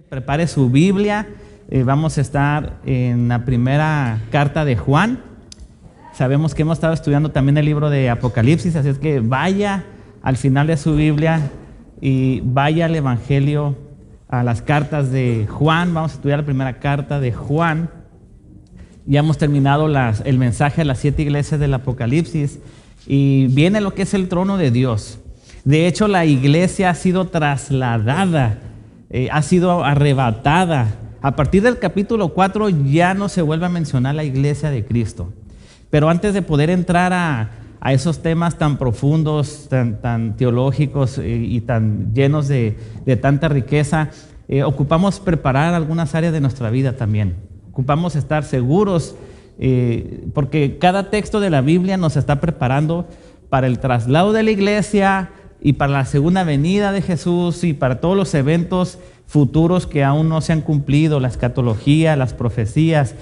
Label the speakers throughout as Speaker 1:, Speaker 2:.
Speaker 1: Prepare su Biblia. Vamos a estar en la primera carta de Juan. Sabemos que hemos estado estudiando también el libro de Apocalipsis, así es que vaya al final de su Biblia y vaya al Evangelio, a las cartas de Juan. Vamos a estudiar la primera carta de Juan. Ya hemos terminado el mensaje a las 7 iglesias del Apocalipsis y viene lo que es el trono de Dios. De hecho, la iglesia ha sido trasladada, ha sido arrebatada. A partir del capítulo 4 ya no se vuelve a mencionar la iglesia de Cristo. Pero antes de poder entrar a esos temas tan profundos, tan teológicos y tan llenos de tanta riqueza, ocupamos preparar algunas áreas de nuestra vida también. Ocupamos estar seguros porque cada texto de la Biblia nos está preparando para el traslado de la iglesia y para la segunda venida de Jesús y para todos los eventos futuros que aún no se han cumplido. La escatología, las profecías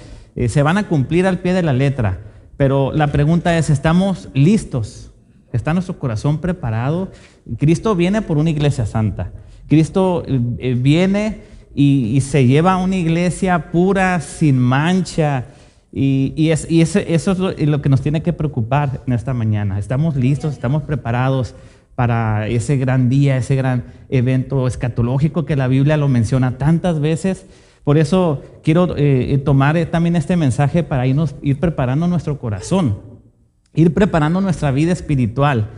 Speaker 1: se van a cumplir al pie de la letra. Pero la pregunta es, ¿estamos listos? ¿Está nuestro corazón preparado? Cristo viene por una iglesia santa. Cristo viene y se lleva a una iglesia pura, sin mancha. Eso es lo que nos tiene que preocupar en esta mañana. ¿Estamos listos? ¿Estamos preparados para ese gran día, ese gran evento escatológico que la Biblia lo menciona tantas veces? Por eso quiero tomar también este mensaje para ir preparando nuestro corazón, ir preparando nuestra vida espiritual.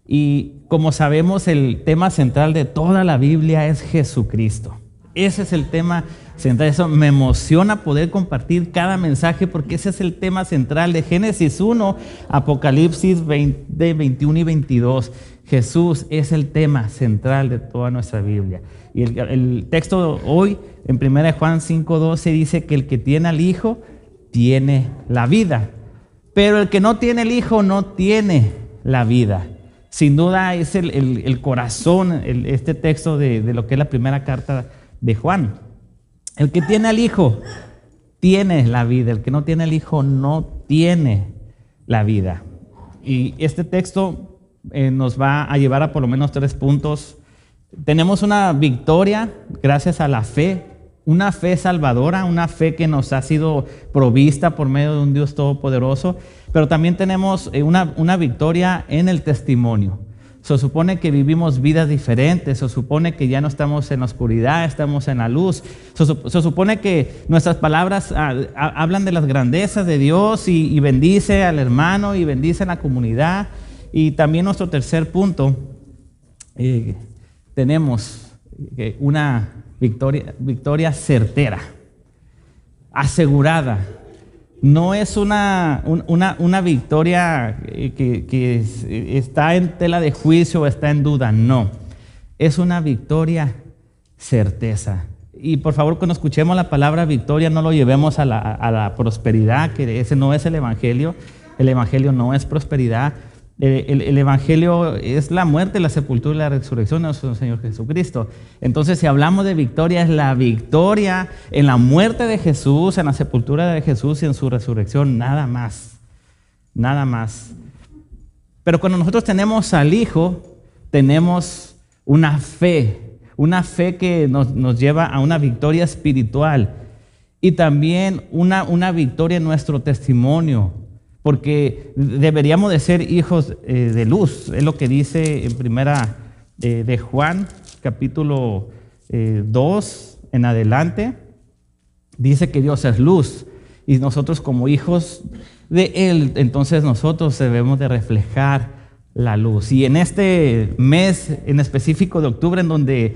Speaker 1: Y como sabemos, el tema central de toda la Biblia es Jesucristo. Ese es el tema central. Eso me emociona poder compartir cada mensaje porque ese es el tema central de Génesis 1, Apocalipsis 20, 21 y 22. Jesús es el tema central de toda nuestra Biblia. Y el texto hoy, en 1 Juan 5:12, dice que el que tiene al Hijo tiene la vida. Pero el que no tiene el Hijo no tiene la vida. Sin duda es el corazón, este texto de lo que es la primera carta de Juan. El que tiene al Hijo tiene la vida. El que no tiene el Hijo no tiene la vida. Y este texto nos va a llevar a por lo menos 3 puntos. Tenemos una victoria gracias a la fe, una fe salvadora, una fe que nos ha sido provista por medio de un Dios todopoderoso, pero también tenemos una victoria en el testimonio. Se supone que vivimos vidas diferentes, se supone que ya no estamos en la oscuridad, estamos en la luz. Se supone que nuestras palabras hablan de las grandezas de Dios y bendice al hermano y bendice a la comunidad. Y también nuestro tercer punto, tenemos una victoria certera, asegurada. No es una victoria que está en tela de juicio o está en duda, no. Es una victoria certeza. Y por favor, cuando escuchemos la palabra victoria, no lo llevemos a la prosperidad, que ese no es el Evangelio. El Evangelio no es prosperidad. El Evangelio es la muerte, la sepultura y la resurrección de nuestro Señor Jesucristo. Entonces, si hablamos de victoria, es la victoria en la muerte de Jesús, en la sepultura de Jesús y en su resurrección, nada más. Nada más. Pero cuando nosotros tenemos al Hijo, tenemos una fe que nos lleva a una victoria espiritual y también una victoria en nuestro testimonio. Porque deberíamos de ser hijos de luz. Es lo que dice en primera de Juan, capítulo 2 en adelante. Dice que Dios es luz. Y nosotros como hijos de Él, entonces nosotros debemos de reflejar la luz. Y en este mes en específico de octubre, en donde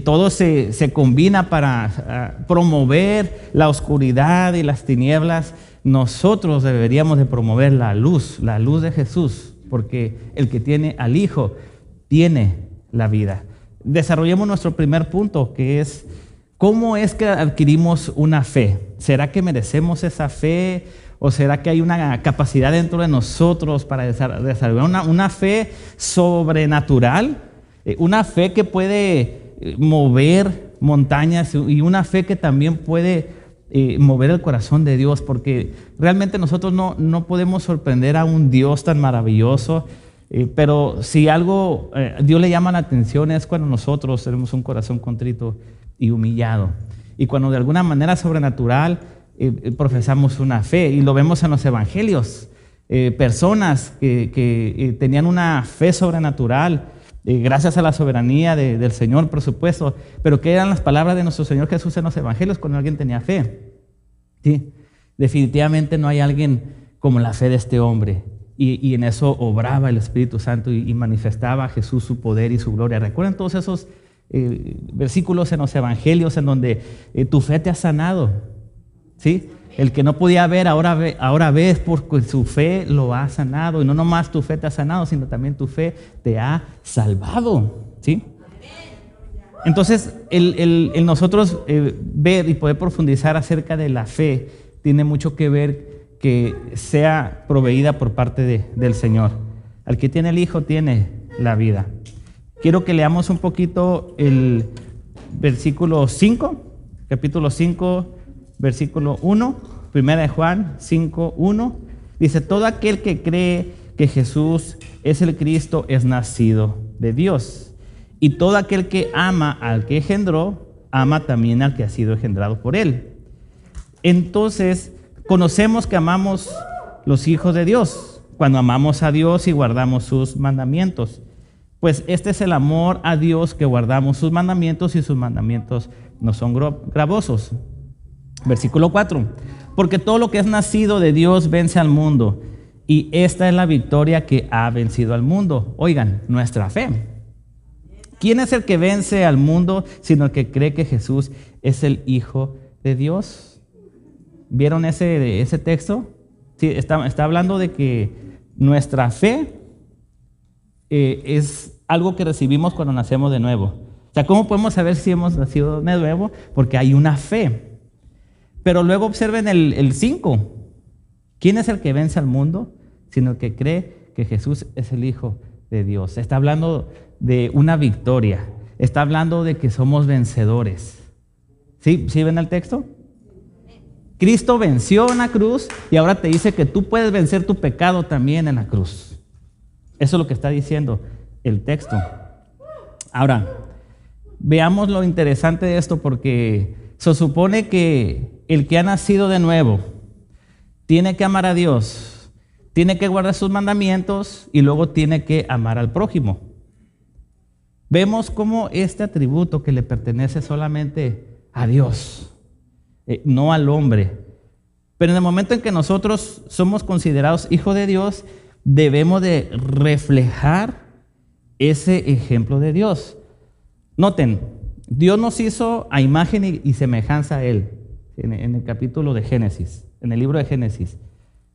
Speaker 1: todo se combina para promover la oscuridad y las tinieblas, nosotros deberíamos de promover la luz de Jesús, porque el que tiene al Hijo tiene la vida. Desarrollemos nuestro primer punto, que es ¿cómo es que adquirimos una fe? ¿Será que merecemos esa fe? ¿O será que hay una capacidad dentro de nosotros para desarrollar una fe sobrenatural? Una fe que puede mover montañas y una fe que también puede mover el corazón de Dios, porque realmente nosotros no podemos sorprender a un Dios tan maravilloso, pero si algo Dios le llama la atención es cuando nosotros tenemos un corazón contrito y humillado. Y cuando de alguna manera sobrenatural profesamos una fe, y lo vemos en los evangelios, personas que tenían una fe sobrenatural, gracias a la soberanía del Señor, por supuesto, pero que eran las palabras de nuestro Señor Jesús en los evangelios cuando alguien tenía fe. ¿Sí? Definitivamente no hay alguien como la fe de este hombre, y en eso obraba el Espíritu Santo y manifestaba a Jesús su poder y su gloria. ¿Recuerdan todos esos versículos en los evangelios en donde tu fe te ha sanado? ¿Sí? El que no podía ver, ahora ves, porque su fe lo ha sanado. Y no nomás tu fe te ha sanado, sino también tu fe te ha salvado. ¿Sí? Entonces, el nosotros ver y poder profundizar acerca de la fe tiene mucho que ver que sea proveída por parte del Señor. Al que tiene el Hijo tiene la vida. Quiero que leamos un poquito el versículo 5, capítulo 5, versículo 1, primera de Juan 5, 1. Dice: todo aquel que cree que Jesús es el Cristo es nacido de Dios. Y todo aquel que ama al que engendró, ama también al que ha sido engendrado por él. Entonces, conocemos que amamos los hijos de Dios cuando amamos a Dios y guardamos sus mandamientos. Pues este es el amor a Dios, que guardamos sus mandamientos, y sus mandamientos no son gravosos. Versículo 4. Porque todo lo que es nacido de Dios vence al mundo, y esta es la victoria que ha vencido al mundo. Oigan, nuestra fe. ¿Quién es el que vence al mundo sino el que cree que Jesús es el Hijo de Dios? ¿Vieron ese texto? Sí, está hablando de que nuestra fe es algo que recibimos cuando nacemos de nuevo. O sea, ¿cómo podemos saber si hemos nacido de nuevo? Porque hay una fe. Pero luego observen el 5. ¿Quién es el que vence al mundo? Sino el que cree que Jesús es el Hijo de Dios. Está hablando de una victoria. Está hablando de que somos vencedores. ¿Sí ven el texto? Cristo venció en la cruz y ahora te dice que tú puedes vencer tu pecado también en la cruz. Eso es lo que está diciendo el texto. Ahora, veamos lo interesante de esto, porque se supone que el que ha nacido de nuevo tiene que amar a Dios, tiene que guardar sus mandamientos y luego tiene que amar al prójimo. Vemos cómo este atributo que le pertenece solamente a Dios, no al hombre. Pero en el momento en que nosotros somos considerados hijos de Dios, debemos de reflejar ese ejemplo de Dios. Noten, Dios nos hizo a imagen y semejanza a Él. En el capítulo de Génesis, en el libro de Génesis,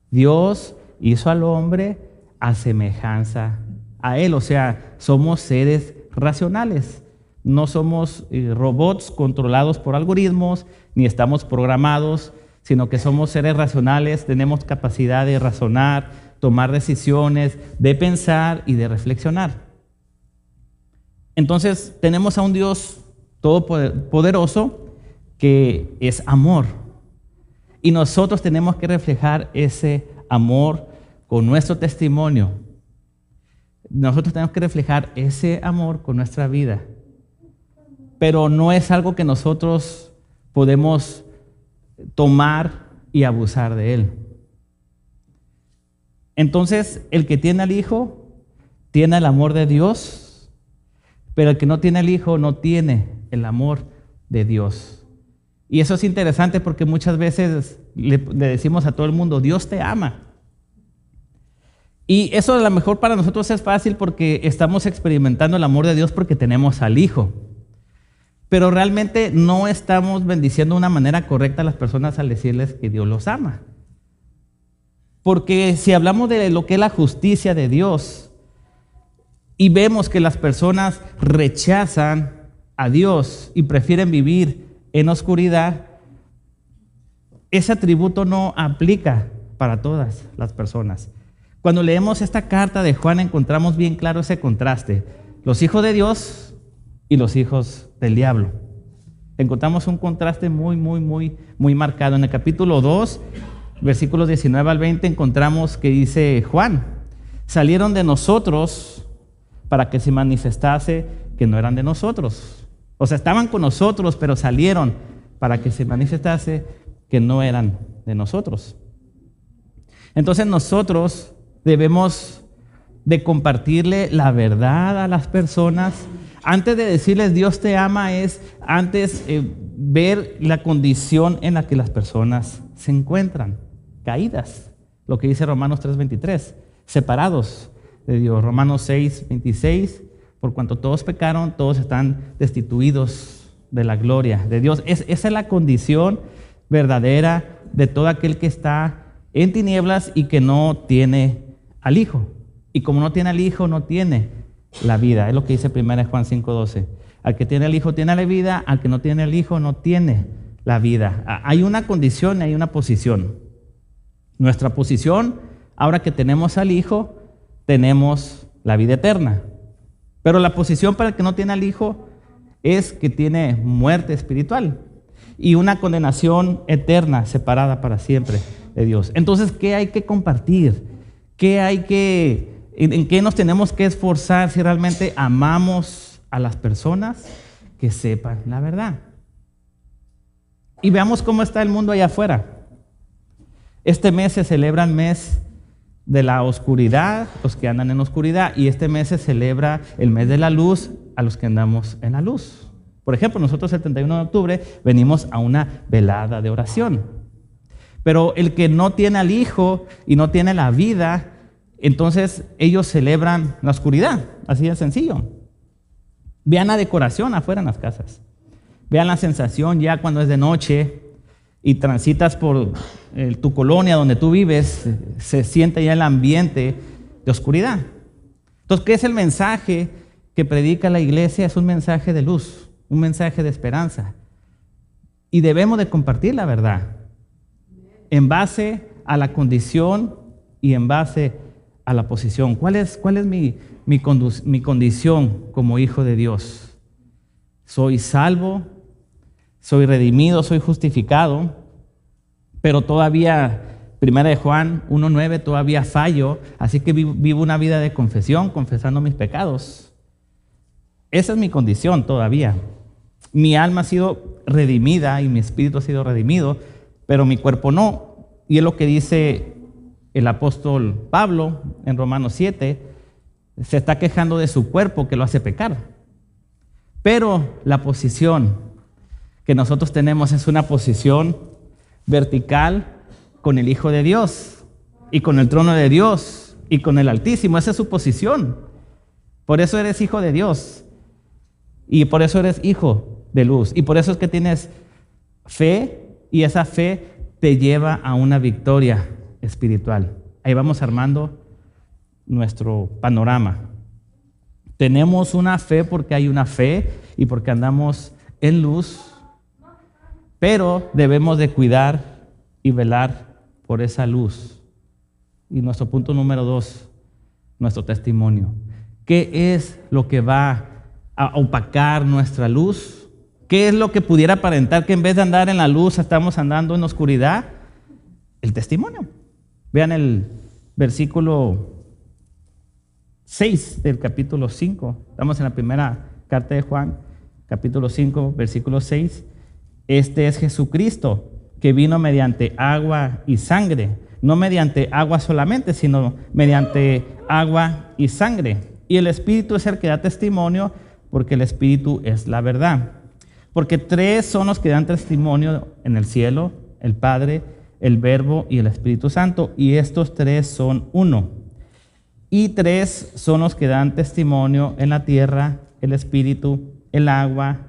Speaker 1: Dios hizo al hombre a semejanza a Él. O sea, somos seres racionales. No somos robots controlados por algoritmos, ni estamos programados, sino que somos seres racionales, tenemos capacidad de razonar, tomar decisiones, de pensar y de reflexionar. Entonces, tenemos a un Dios todopoderoso que es amor. Y nosotros tenemos que reflejar ese amor con nuestro testimonio. Nosotros tenemos que reflejar ese amor con nuestra vida. Pero no es algo que nosotros podemos tomar y abusar de él. Entonces, el que tiene al Hijo tiene el amor de Dios, pero el que no tiene al Hijo no tiene el amor de Dios. Y eso es interesante porque muchas veces le decimos a todo el mundo: Dios te ama. Y eso a lo mejor para nosotros es fácil porque estamos experimentando el amor de Dios porque tenemos al Hijo. Pero realmente no estamos bendiciendo de una manera correcta a las personas al decirles que Dios los ama. Porque si hablamos de lo que es la justicia de Dios y vemos que las personas rechazan a Dios y prefieren vivir en oscuridad, ese atributo no aplica para todas las personas. Cuando leemos esta carta de Juan encontramos bien claro ese contraste. Los hijos de Dios y los hijos del diablo. Encontramos un contraste muy marcado. En el capítulo 2, versículos 19 al 20, encontramos que dice Juan: salieron de nosotros para que se manifestase que no eran de nosotros. O sea, estaban con nosotros, pero salieron para que se manifestase que no eran de nosotros. Entonces nosotros debemos de compartirle la verdad a las personas. Antes de decirles Dios te ama, es antes ver la condición en la que las personas se encuentran, caídas. Lo que dice Romanos 3:23, separados de Dios. Romanos 6:26, por cuanto todos pecaron, todos están destituidos de la gloria de Dios. Esa es la condición verdadera de todo aquel que está en tinieblas y que no tiene al Hijo. Y como no tiene al Hijo, no tiene la vida. Es lo que dice 1 Juan 5:12. Al que tiene al Hijo tiene la vida, al que no tiene al Hijo no tiene la vida. Hay una condición y hay una posición. Nuestra posición, ahora que tenemos al Hijo, tenemos la vida eterna. Pero la posición para el que no tiene al Hijo es que tiene muerte espiritual y una condenación eterna, separada para siempre de Dios. Entonces, ¿qué hay que compartir? ¿En qué nos tenemos que esforzar si realmente amamos a las personas? Que sepan la verdad. Y veamos cómo está el mundo allá afuera. Este mes se celebra el mes de la oscuridad, los que andan en oscuridad, y este mes se celebra el mes de la luz a los que andamos en la luz. Por ejemplo, nosotros el 31 de octubre venimos a una velada de oración. Pero el que no tiene al Hijo y no tiene la vida, entonces ellos celebran la oscuridad, así de sencillo. Vean la decoración afuera en las casas. Vean la sensación ya cuando es de noche y transitas por tu colonia donde tú vives, se siente ya el ambiente de oscuridad. Entonces, ¿qué es el mensaje que predica la iglesia? Es un mensaje de luz, un mensaje de esperanza. Y debemos de compartir la verdad en base a la condición y en base a la posición. ¿Cuál es mi condición como hijo de Dios? Soy salvo, soy redimido, soy justificado, pero todavía, 1 Juan 1:9, todavía fallo, así que vivo una vida de confesión, confesando mis pecados. Esa es mi condición todavía. Mi alma ha sido redimida y mi espíritu ha sido redimido, pero mi cuerpo no. Y es lo que dice el apóstol Pablo en Romanos 7, se está quejando de su cuerpo que lo hace pecar. Pero la posición que nosotros tenemos es una posición vertical con el Hijo de Dios y con el trono de Dios y con el Altísimo. Esa es su posición. Por eso eres hijo de Dios y por eso eres hijo de luz y por eso es que tienes fe y esa fe te lleva a una victoria espiritual. Ahí vamos armando nuestro panorama. Tenemos una fe porque hay una fe y porque andamos en luz, pero debemos de cuidar y velar por esa luz. Y nuestro punto número 2, nuestro testimonio. ¿Qué es lo que va a opacar nuestra luz? ¿Qué es lo que pudiera aparentar que en vez de andar en la luz estamos andando en la oscuridad? El testimonio. Vean el versículo 6 del capítulo 5. Estamos en la primera carta de Juan, capítulo 5, versículo 6. Este es Jesucristo, que vino mediante agua y sangre. No mediante agua solamente, sino mediante agua y sangre. Y el Espíritu es el que da testimonio, porque el Espíritu es la verdad. Porque 3 son los que dan testimonio en el cielo: el Padre, el Verbo y el Espíritu Santo. Y estos 3 son uno. Y 3 son los que dan testimonio en la tierra: el Espíritu, el agua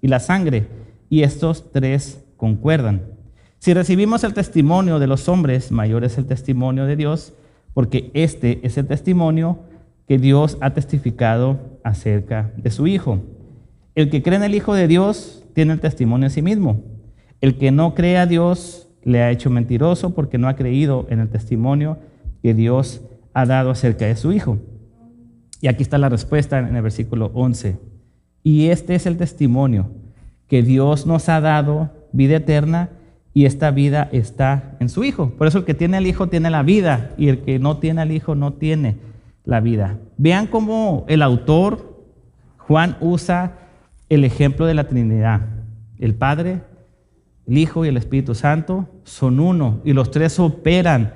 Speaker 1: y la sangre. Y estos 3 concuerdan. Si recibimos el testimonio de los hombres, mayor es el testimonio de Dios, porque este es el testimonio que Dios ha testificado acerca de su Hijo. El que cree en el Hijo de Dios tiene el testimonio en sí mismo. El que no cree a Dios le ha hecho mentiroso, porque no ha creído en el testimonio que Dios ha dado acerca de su Hijo. Y aquí está la respuesta en el versículo 11. Y este es el testimonio, que Dios nos ha dado vida eterna, y esta vida está en su Hijo. Por eso el que tiene al Hijo tiene la vida, y el que no tiene al Hijo no tiene la vida. Vean cómo el autor, Juan, usa el ejemplo de la Trinidad. El Padre, el Hijo y el Espíritu Santo son uno y los tres operan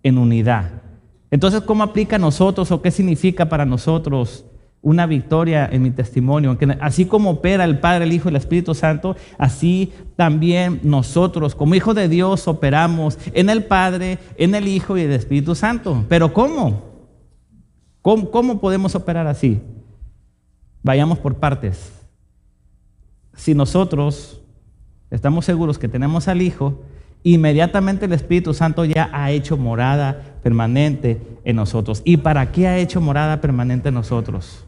Speaker 1: en unidad. Entonces, ¿cómo aplica a nosotros o qué significa para nosotros una victoria en mi testimonio? Que así como opera el Padre, el Hijo y el Espíritu Santo, así también nosotros como hijos de Dios operamos en el Padre, en el Hijo y el Espíritu Santo. ¿Pero cómo? ¿Cómo podemos operar así? Vayamos por partes. Si nosotros estamos seguros que tenemos al Hijo, inmediatamente el Espíritu Santo ya ha hecho morada permanente en nosotros. ¿Y para qué ha hecho morada permanente en nosotros?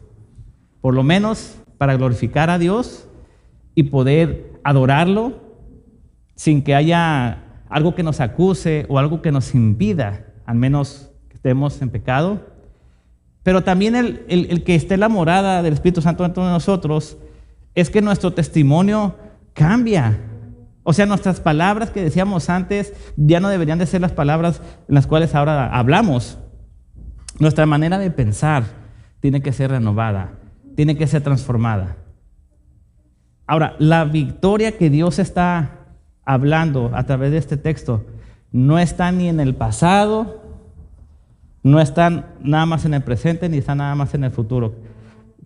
Speaker 1: Por lo menos para glorificar a Dios y poder adorarlo sin que haya algo que nos acuse o algo que nos impida, al menos que estemos en pecado. Pero también el que esté la morada del Espíritu Santo dentro de nosotros es que nuestro testimonio cambia. O sea, nuestras palabras que decíamos antes ya no deberían de ser las palabras en las cuales ahora hablamos. Nuestra manera de pensar tiene que ser renovada, tiene que ser transformada. Ahora, la victoria que Dios está hablando a través de este texto no está ni en el pasado, no está nada más en el presente, ni está nada más en el futuro.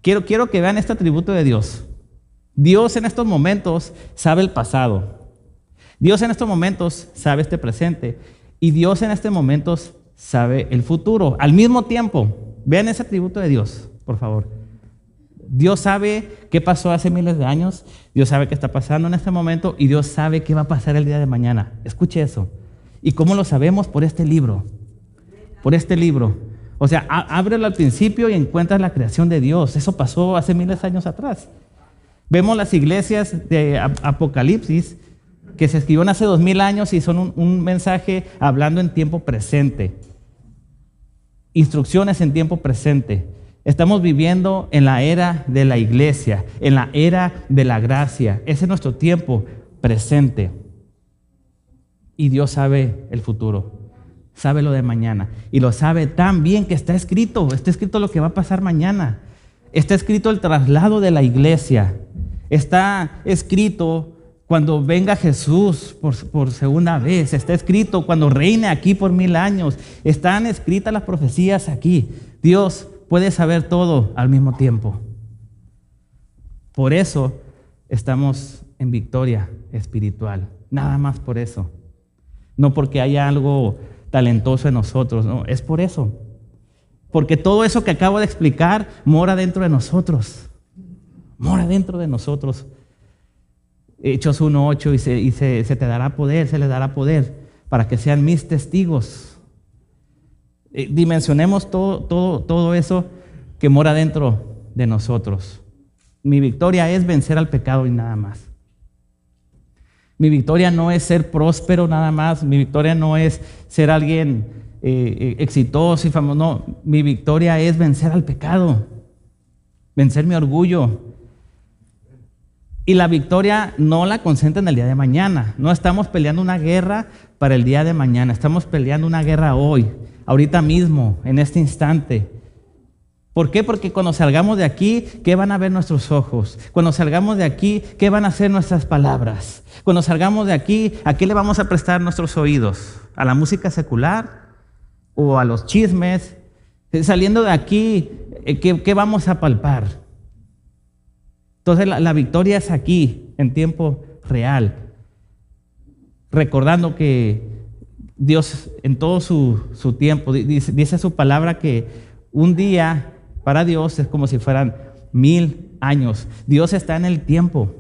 Speaker 1: Quiero que vean este atributo de Dios. Dios en estos momentos sabe el pasado. Dios en estos momentos sabe este presente. Y Dios en estos momentos sabe el futuro. Al mismo tiempo, vean ese atributo de Dios, por favor. Dios sabe qué pasó hace miles de años. Dios sabe qué está pasando en este momento. Y Dios sabe qué va a pasar el día de mañana. Escuche eso. ¿Y cómo lo sabemos? Por este libro. Por este libro. O sea, ábrelo al principio y encuentras la creación de Dios. Eso pasó hace miles de años atrás. Vemos las iglesias de Apocalipsis que se escribieron hace 2000 años y son un mensaje hablando en tiempo presente. Instrucciones en tiempo presente. Estamos viviendo en la era de la iglesia, en la era de la gracia. Ese es nuestro tiempo presente. Y Dios sabe el futuro. Sabe lo de mañana y lo sabe tan bien que está escrito lo que va a pasar mañana. Está escrito el traslado de la iglesia. Está escrito cuando venga Jesús por segunda vez. Está escrito cuando reine aquí por 1000 años. Están escritas las profecías aquí. Dios puede saber todo al mismo tiempo. Por eso estamos en victoria espiritual. Nada más por eso. No porque haya algo talentoso en nosotros, no, es por eso. Porque todo eso que acabo de explicar mora dentro de nosotros. Mora dentro de nosotros. Hechos 1:8 y se te dará poder, se les dará poder para que sean mis testigos. Dimensionemos todo eso que mora dentro de nosotros. Mi victoria es vencer al pecado y nada más. Mi victoria no es ser próspero nada más. Mi victoria no es ser alguien exitoso y famoso. No, mi victoria es vencer al pecado, vencer mi orgullo. Y la victoria no la concentra en el día de mañana. No estamos peleando una guerra para el día de mañana. Estamos peleando una guerra hoy, ahorita mismo, en este instante. ¿Por qué? Porque cuando salgamos de aquí, ¿qué van a ver nuestros ojos? Cuando salgamos de aquí, ¿qué van a hacer nuestras palabras? Cuando salgamos de aquí, ¿a qué le vamos a prestar nuestros oídos? ¿A la música secular o a los chismes? Saliendo de aquí, ¿qué vamos a palpar? Entonces la victoria es aquí, en tiempo real. Recordando que Dios en todo su tiempo, dice su palabra que un día para Dios es como si fueran 1000 años. Dios está en el tiempo.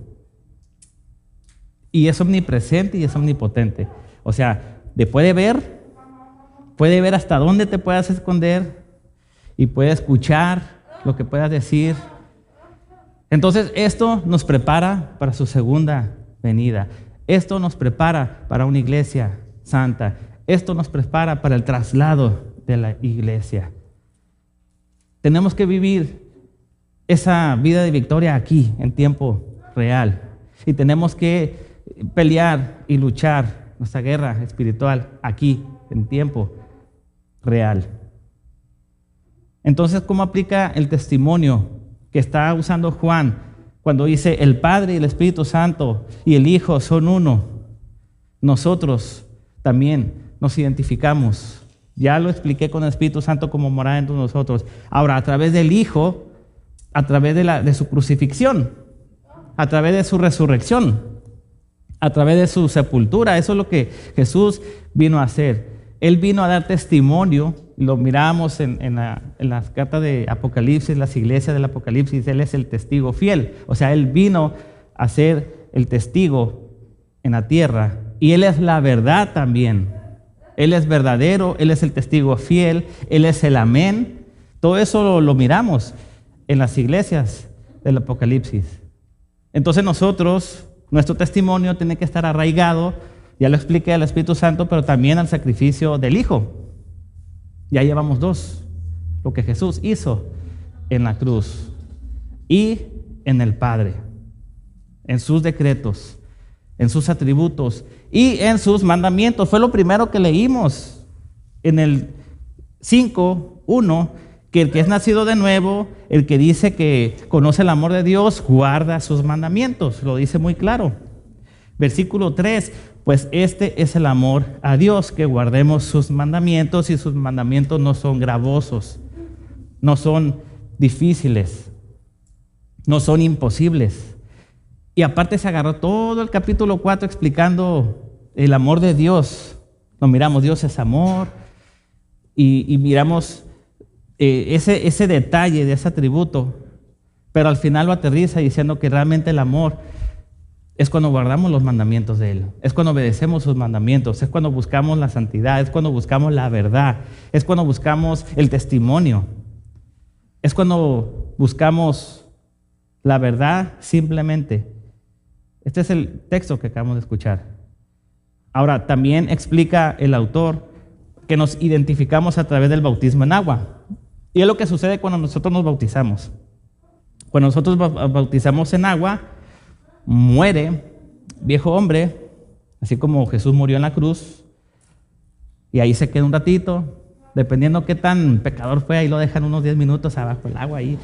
Speaker 1: Y es omnipresente y es omnipotente. O sea, puede ver hasta dónde te puedas esconder y puede escuchar lo que puedas decir. Entonces, esto nos prepara para su segunda venida. Esto nos prepara para una iglesia santa. Esto nos prepara para el traslado de la iglesia. Tenemos que vivir esa vida de victoria aquí, en tiempo real. Y tenemos que pelear y luchar nuestra guerra espiritual aquí, en tiempo real. Entonces, ¿cómo aplica el testimonio que está usando Juan Cuando dice el Padre y el Espíritu Santo y el Hijo son uno, nosotros también nos identificamos. Ya lo expliqué con el Espíritu Santo como morada entre nosotros. Ahora, a través del Hijo, a través de su crucifixión, a través de su resurrección, a través de su sepultura. Eso es lo que Jesús vino a hacer. Él vino a dar testimonio. Lo miramos en las cartas de Apocalipsis, las iglesias del Apocalipsis. Él es el testigo fiel. O sea, Él vino a ser el testigo en la tierra. Y Él es la verdad también. Él es verdadero, Él es el testigo fiel, Él es el amén. Todo eso lo miramos en las iglesias del Apocalipsis. Entonces nosotros, nuestro testimonio tiene que estar arraigado, ya lo expliqué, al Espíritu Santo, pero también al sacrificio del Hijo. Ya llevamos dos, lo que Jesús hizo en la cruz y en el Padre, en sus decretos, en sus atributos y en sus mandamientos. Fue lo primero que leímos en el 5:1, que el que es nacido de nuevo, el que dice que conoce el amor de Dios, guarda sus mandamientos. Lo dice muy claro. Versículo 3, pues este es el amor a Dios, que guardemos sus mandamientos, y sus mandamientos no son gravosos, no son difíciles, no son imposibles. Y aparte se agarró todo el capítulo 4 explicando el amor de Dios. Lo miramos, Dios es amor, y miramos ese detalle de ese atributo, pero al final lo aterriza diciendo que realmente el amor es cuando guardamos los mandamientos de Él, es cuando obedecemos sus mandamientos, es cuando buscamos la santidad, es cuando buscamos la verdad, es cuando buscamos el testimonio, es cuando buscamos la verdad simplemente. Este es el texto que acabamos de escuchar. Ahora, también explica el autor que nos identificamos a través del bautismo en agua. Y es lo que sucede cuando nosotros nos bautizamos. Cuando nosotros bautizamos en agua, muere viejo hombre, así como Jesús murió en la cruz, y ahí se queda un ratito, dependiendo qué tan pecador fue, ahí lo dejan unos 10 minutos abajo del agua, ahí,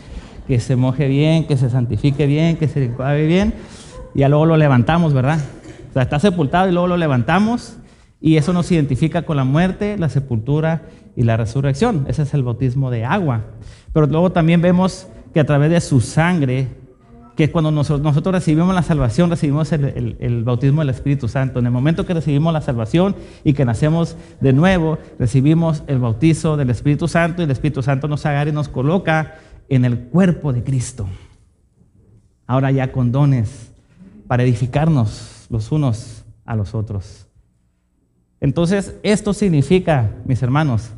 Speaker 1: que se moje bien, que se santifique bien, que se enjuague bien, y ya luego lo levantamos, ¿verdad? O sea, está sepultado y luego lo levantamos, y eso nos identifica con la muerte, la sepultura y la resurrección. Ese es el bautismo de agua. Pero luego también vemos que a través de su sangre, que cuando nosotros recibimos la salvación, recibimos el bautismo del Espíritu Santo. En el momento que recibimos la salvación y que nacemos de nuevo, recibimos el bautizo del Espíritu Santo, y el Espíritu Santo nos agarra y nos coloca en el cuerpo de Cristo. Ahora ya con dones para edificarnos los unos a los otros. Entonces, esto significa, mis hermanos,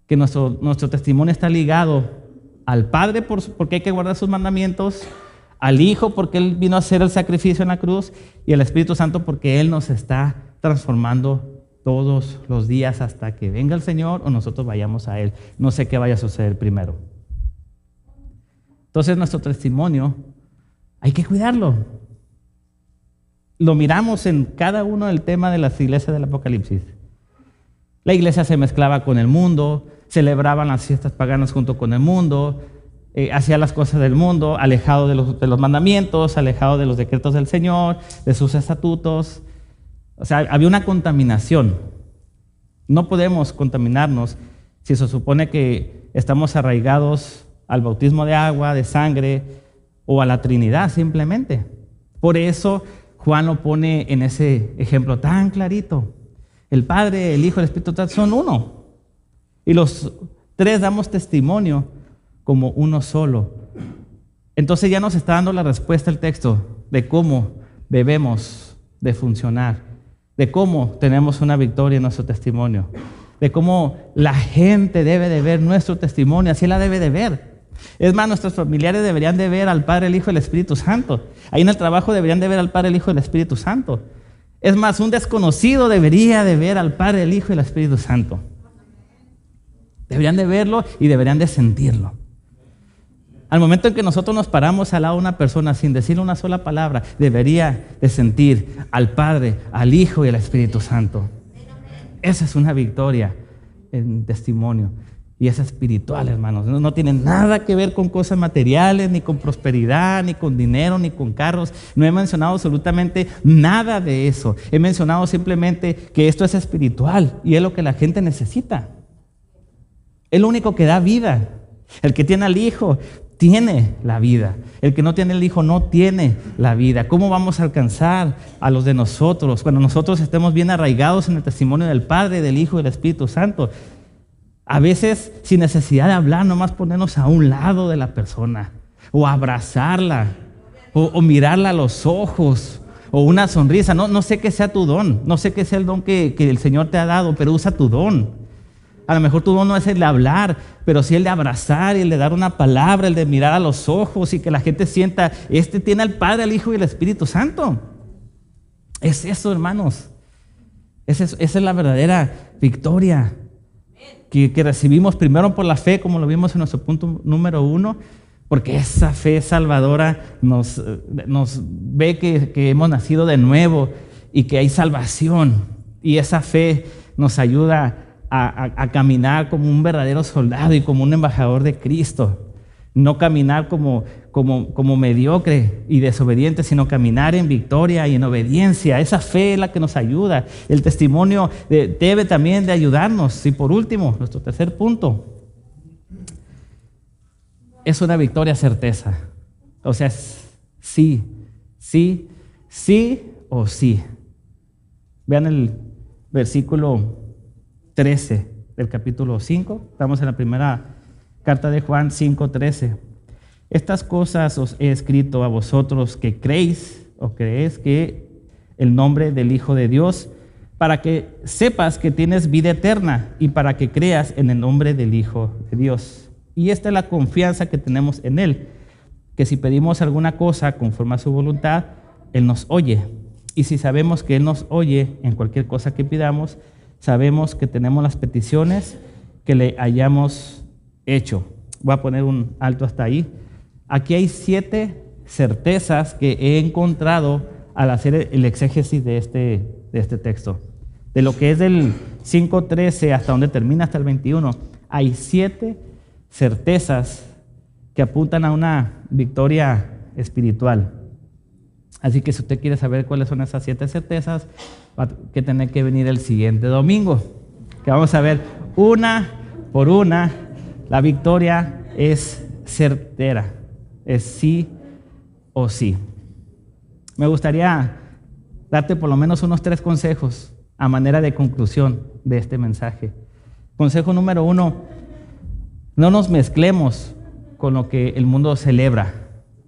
Speaker 1: que nuestro testimonio está ligado al Padre porque hay que guardar sus mandamientos, al Hijo porque Él vino a hacer el sacrificio en la cruz, y al Espíritu Santo porque Él nos está transformando todos los días hasta que venga el Señor o nosotros vayamos a Él. No sé qué vaya a suceder primero. Entonces nuestro testimonio hay que cuidarlo. Lo miramos en cada uno del tema de las iglesias del Apocalipsis. La iglesia se mezclaba con el mundo, celebraban las fiestas paganas junto con el mundo, hacía las cosas del mundo, alejado de los mandamientos, alejado de los decretos del Señor, de sus estatutos. O sea, había una contaminación. No podemos contaminarnos si se supone que estamos arraigados al bautismo de agua, de sangre, o a la Trinidad simplemente. Por eso Juan lo pone en ese ejemplo tan clarito. El Padre, el Hijo y el Espíritu Santo son uno. Y los tres damos testimonio como uno solo. Entonces ya nos está dando la respuesta el texto de cómo debemos de funcionar, de cómo tenemos una victoria en nuestro testimonio, de cómo la gente debe de ver nuestro testimonio, así la debe de ver. Es más, nuestros familiares deberían de ver al Padre, el Hijo y el Espíritu Santo. Ahí en el trabajo deberían de ver al Padre, el Hijo y el Espíritu Santo. Es más, un desconocido debería de ver al Padre, el Hijo y el Espíritu Santo. Deberían de verlo y deberían de sentirlo. Al momento en que nosotros nos paramos al lado de una persona sin decirle una sola palabra, debería de sentir al Padre, al Hijo y al Espíritu Santo. Esa es una victoria en testimonio. y es espiritual, hermanos. No tiene nada que ver con cosas materiales, ni con prosperidad, ni con dinero, ni con carros. No he mencionado absolutamente nada de eso. He mencionado simplemente que esto es espiritual y es lo que la gente necesita. Es lo único que da vida. El que tiene al Hijo tiene la vida. El que no tiene el Hijo no tiene la vida. ¿Cómo vamos a alcanzar a los de nosotros cuando nosotros estemos bien arraigados en el testimonio del Padre, del Hijo y del Espíritu Santo? A veces sin necesidad de hablar, nomás ponernos a un lado de la persona o abrazarla o mirarla a los ojos o una sonrisa. No sé qué sea tu don, no sé qué sea el don que el Señor te ha dado, pero usa tu don. A lo mejor tu don no es el de hablar, pero sí el de abrazar y el de dar una palabra, el de mirar a los ojos y que la gente sienta, este tiene al Padre, al Hijo y al Espíritu Santo. Es eso, hermanos. Esa es la verdadera victoria que recibimos primero por la fe, como lo vimos en nuestro punto número 1, porque esa fe salvadora nos ve que hemos nacido de nuevo y que hay salvación, y esa fe nos ayuda a caminar como un verdadero soldado y como un embajador de Cristo. No caminar como mediocre y desobediente, sino caminar en victoria y en obediencia. Esa fe es la que nos ayuda. El testimonio debe también de ayudarnos. Y por último, nuestro tercer punto es una victoria certeza. O sea, sí o sí. Vean el versículo 13 del capítulo 5. Estamos en la primera carta de Juan 5:13. Estas cosas os he escrito a vosotros que creéis o creéis que el nombre del Hijo de Dios, para que sepas que tienes vida eterna y para que creas en el nombre del Hijo de Dios. Y esta es la confianza que tenemos en Él, que si pedimos alguna cosa conforme a su voluntad, Él nos oye. Y si sabemos que Él nos oye en cualquier cosa que pidamos, sabemos que tenemos las peticiones que le hayamos hecho. Voy a poner un alto hasta ahí. Aquí hay 7 certezas que he encontrado al hacer el exégesis de este texto. De lo que es del 5:13 hasta donde termina, hasta el 21, hay 7 certezas que apuntan a una victoria espiritual. Así que si usted quiere saber cuáles son esas 7 certezas, va a tener que venir el siguiente domingo, que vamos a ver una por una. La victoria es certera, es sí o sí. Me gustaría darte por lo menos unos 3 consejos a manera de conclusión de este mensaje. Consejo número 1, no nos mezclemos con lo que el mundo celebra.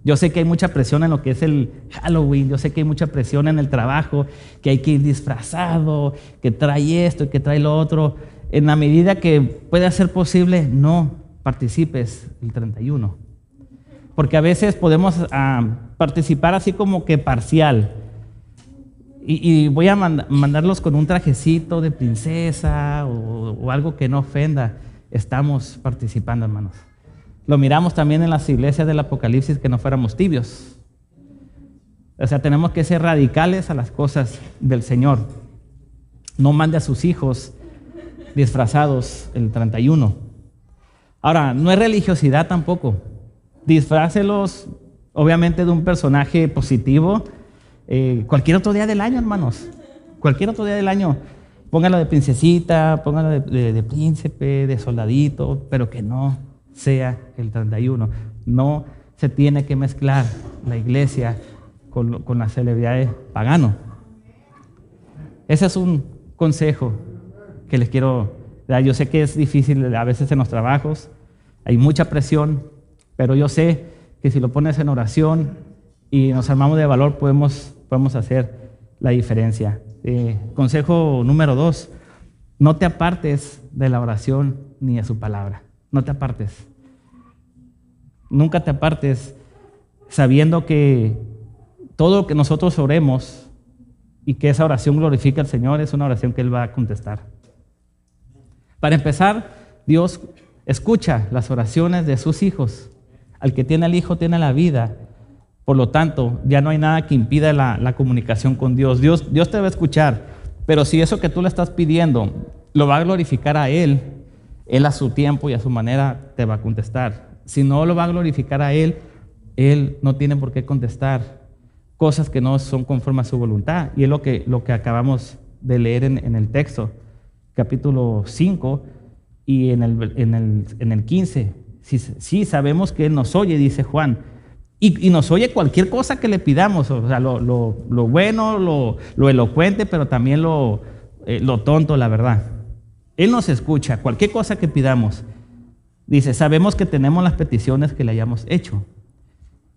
Speaker 1: Yo sé que hay mucha presión en lo que es el Halloween, yo sé que hay mucha presión en el trabajo, que hay que ir disfrazado, que trae esto y que trae lo otro. En la medida que pueda ser posible, no participes el 31. Porque a veces podemos participar así como que parcial. Y voy a mandarlos con un trajecito de princesa o algo que no ofenda. Estamos participando, hermanos. Lo miramos también en las iglesias del Apocalipsis, que no fuéramos tibios. O sea, tenemos que ser radicales a las cosas del Señor. No mande a sus hijos disfrazados el 31. Ahora, no es religiosidad tampoco. Disfrácelos, obviamente, de un personaje positivo. Cualquier otro día del año, hermanos. Cualquier otro día del año. Póngalo de princesita, póngalo de príncipe, de soldadito, pero que no sea el 31. No se tiene que mezclar la iglesia con las celebridades paganas. Ese es un consejo que les quiero dar. Yo sé que es difícil a veces en los trabajos, hay mucha presión, pero yo sé que si lo pones en oración y nos armamos de valor, podemos hacer la diferencia. Consejo número 2, no te apartes de la oración ni de su palabra. No te apartes. Nunca te apartes, sabiendo que todo lo que nosotros oremos y que esa oración glorifica al Señor es una oración que Él va a contestar. Para empezar, Dios escucha las oraciones de sus hijos. Al que tiene al Hijo tiene la vida. Por lo tanto, ya no hay nada que impida la comunicación con Dios. Dios te va a escuchar, pero si eso que tú le estás pidiendo lo va a glorificar a Él, Él a su tiempo y a su manera te va a contestar. Si no lo va a glorificar a Él no tiene por qué contestar cosas que no son conforme a su voluntad. Y es lo que acabamos de leer en el texto, capítulo 5 y en el 15. Sí, sabemos que Él nos oye, dice Juan, y nos oye cualquier cosa que le pidamos, o sea, lo bueno, lo elocuente, pero también lo tonto, la verdad. Él nos escucha, cualquier cosa que pidamos. Dice, sabemos que tenemos las peticiones que le hayamos hecho.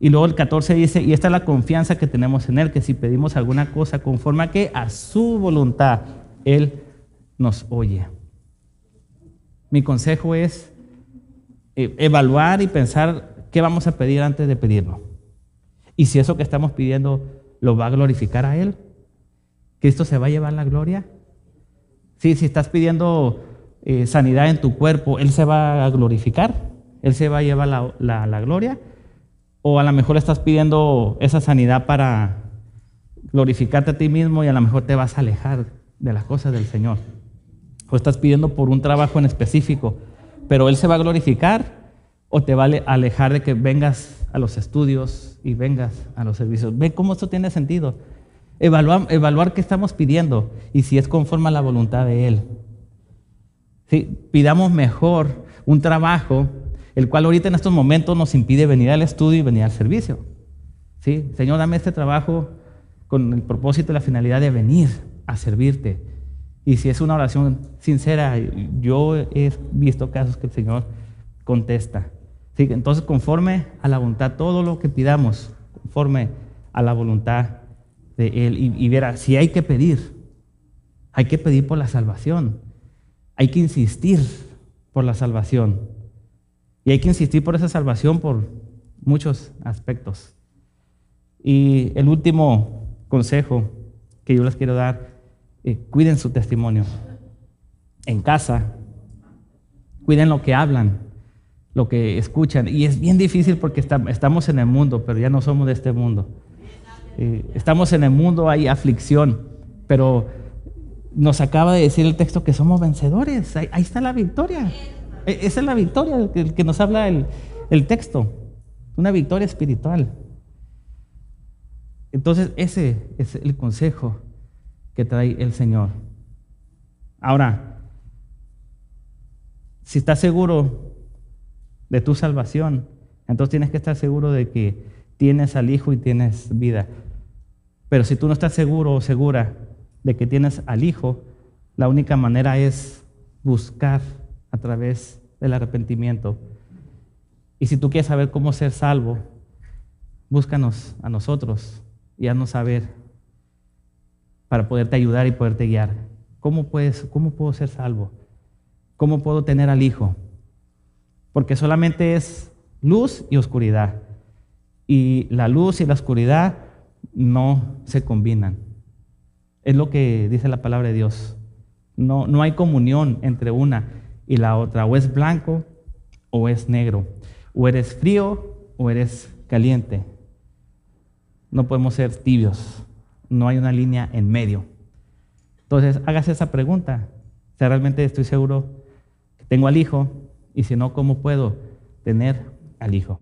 Speaker 1: Y luego el 14 dice, y esta es la confianza que tenemos en Él, que si pedimos alguna cosa conforme a que a su voluntad, Él nos oye. Mi consejo es evaluar y pensar qué vamos a pedir antes de pedirlo. Y si eso que estamos pidiendo lo va a glorificar a Él, ¿Cristo se va a llevar la gloria? Sí, si estás pidiendo sanidad en tu cuerpo, ¿Él se va a glorificar? ¿Él se va a llevar la gloria? O a lo mejor estás pidiendo esa sanidad para glorificarte a ti mismo y a lo mejor te vas a alejar de las cosas del Señor. O estás pidiendo por un trabajo en específico, pero Él se va a glorificar o te va a alejar de que vengas a los estudios y vengas a los servicios. Ve cómo esto tiene sentido. Evaluar qué estamos pidiendo y si es conforme a la voluntad de Él. Sí, pidamos mejor un trabajo, el cual ahorita en estos momentos nos impide venir al estudio y venir al servicio. ¿Sí? Señor, dame este trabajo con el propósito y la finalidad de venir a servirte. Y si es una oración sincera, yo he visto casos que el Señor contesta. ¿Sí? Entonces, conforme a la voluntad, todo lo que pidamos, conforme a la voluntad de Él. Y verá, si hay que pedir por la salvación. Hay que insistir por la salvación. Y hay que insistir por esa salvación por muchos aspectos. Y el último consejo que yo les quiero dar, cuiden su testimonio. En casa, cuiden lo que hablan, lo que escuchan. Y es bien difícil porque estamos en el mundo, pero ya no somos de este mundo. Estamos en el mundo, hay aflicción, pero nos acaba de decir el texto que somos vencedores. Ahí está la victoria. Esa es la victoria que nos habla el texto, una victoria espiritual. Entonces ese es el consejo que trae el Señor. Ahora, si estás seguro de tu salvación, entonces tienes que estar seguro de que tienes al Hijo y tienes vida. Pero si tú no estás seguro o segura de que tienes al Hijo, la única manera es buscar a través del arrepentimiento. Y si tú quieres saber cómo ser salvo, búscanos a nosotros y haznos saber para poderte ayudar y poderte guiar. ¿Cómo puedo ser salvo? ¿Cómo puedo tener al Hijo? Porque solamente es luz y oscuridad. Y la luz y la oscuridad no se combinan. Es lo que dice la palabra de Dios. No hay comunión entre una y la otra. O es blanco o es negro. O eres frío o eres caliente. No podemos ser tibios. No hay una línea en medio. Entonces, hágase esa pregunta. O sea, realmente estoy seguro que tengo al Hijo. Y si no, ¿cómo puedo tener al Hijo?